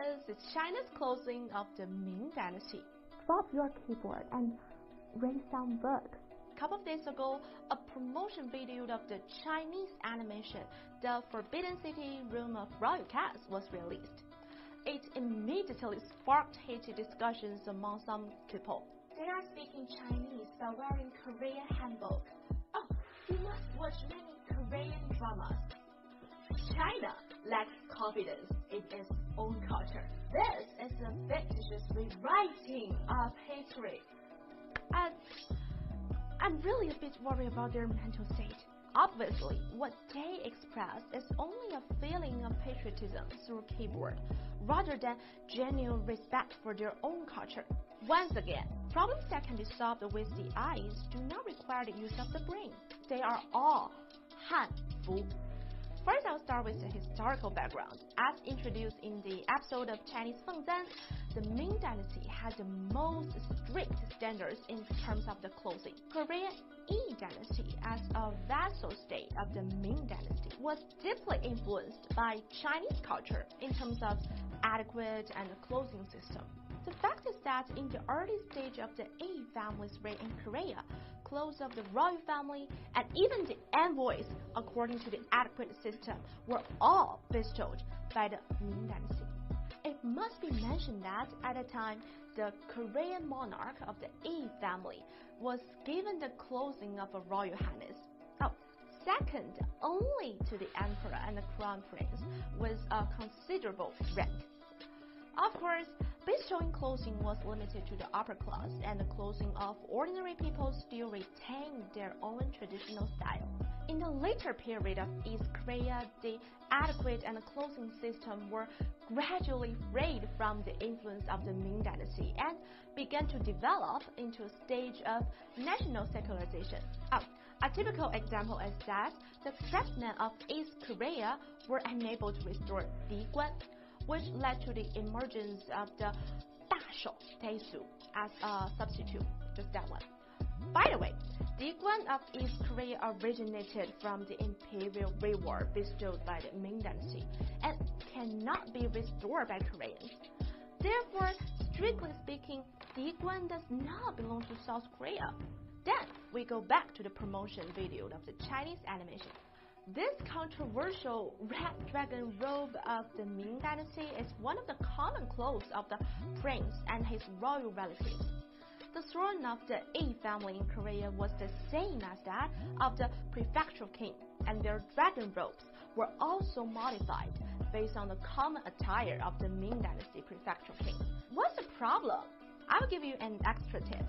This is China's closing of the Ming Dynasty. Drop your keyboard and read some books. A couple of days ago, a promotion video of the Chinese animation, The Forbidden City Room of Royal Cats, was released. It immediately sparked heated discussions among some people. They are speaking Chinese by wearing Korean Hanbok. Oh, you must watch many Korean dramas. China lacks confidence in its own culture. This is a fictitious rewriting of history. I'm really a bit worried about their mental state. Obviously, what they express is only a feeling of patriotism through keyboard, rather than genuine respect for their own culture. Once again, problems that can be solved with the eyes do not require the use of the brain. They are all Hanfu. First, I'll start with the historical background. As introduced in the episode of Chinese Fengzan, the Ming Dynasty had the most strict standards in terms of the clothing. Korean Yi Dynasty, as a vassal state of the Ming Dynasty, was deeply influenced by Chinese culture in terms of etiquette and the clothing system. The fact is that in the early stage of the Yi family's reign in Korea, clothes of the royal family and even the envoys, according to the etiquette system, were all bestowed by the Ming Dynasty. It must be mentioned that at the time, the Korean monarch of the Yi family was given the clothing of a royal highness. Second only to the emperor and the crown prince, with a considerable rank. Of course, bestowing clothing was limited to the upper class, and the clothing of ordinary people still retained their own traditional style. In the later period of East Korea, the etiquette and the clothing system were gradually freed from the influence of the Ming Dynasty and began to develop into a stage of national secularization. A typical example is that the craftsmen of East Korea were unable to restore Diguan, which led to the emergence of the 大手 Taisu as a substitute, just that one. By the way, Diguan of East Korea originated from the imperial reward bestowed by the Ming Dynasty and cannot be restored by Koreans. Therefore, strictly speaking, Diguan does not belong to South Korea. Then, we go back to the promotion video of the Chinese animation. This controversial red dragon robe of the Ming Dynasty is one of the common clothes of the prince and his royal relatives. The throne of the Yi family in Korea was the same as that of the prefectural king, and their dragon robes were also modified based on the common attire of the Ming Dynasty prefectural king. What's the problem? I'll give you an extra tip.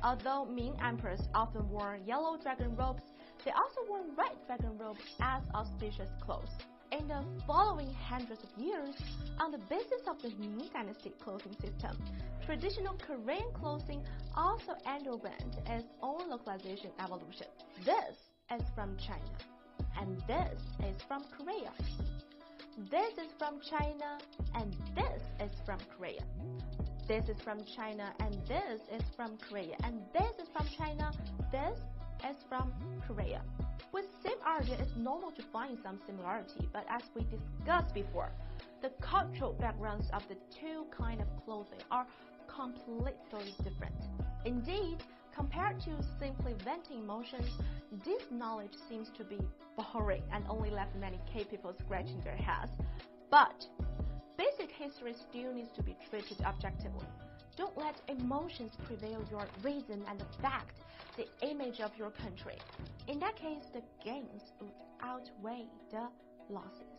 Although Ming emperors often wore yellow dragon robes, they also wore red dragon robes as auspicious clothes. In the following hundreds of years, on the basis of the Ming Dynasty clothing system, traditional Korean clothing also underwent its own localization evolution. This is from China, and this is from Korea. This is from China, and this is from Korea. This is from China, and this is from Korea, and this is from China, this is from Korea. With same origin, it's normal to find some similarity, but as we discussed before, the cultural backgrounds of the two kinds of clothing are completely different. Indeed, compared to simply venting emotions, this knowledge seems to be boring and only left many K people scratching their heads. But basic history still needs to be treated objectively. Don't let emotions prevail your reason and the fact, the image of your country. In that case, the gains would outweigh the losses.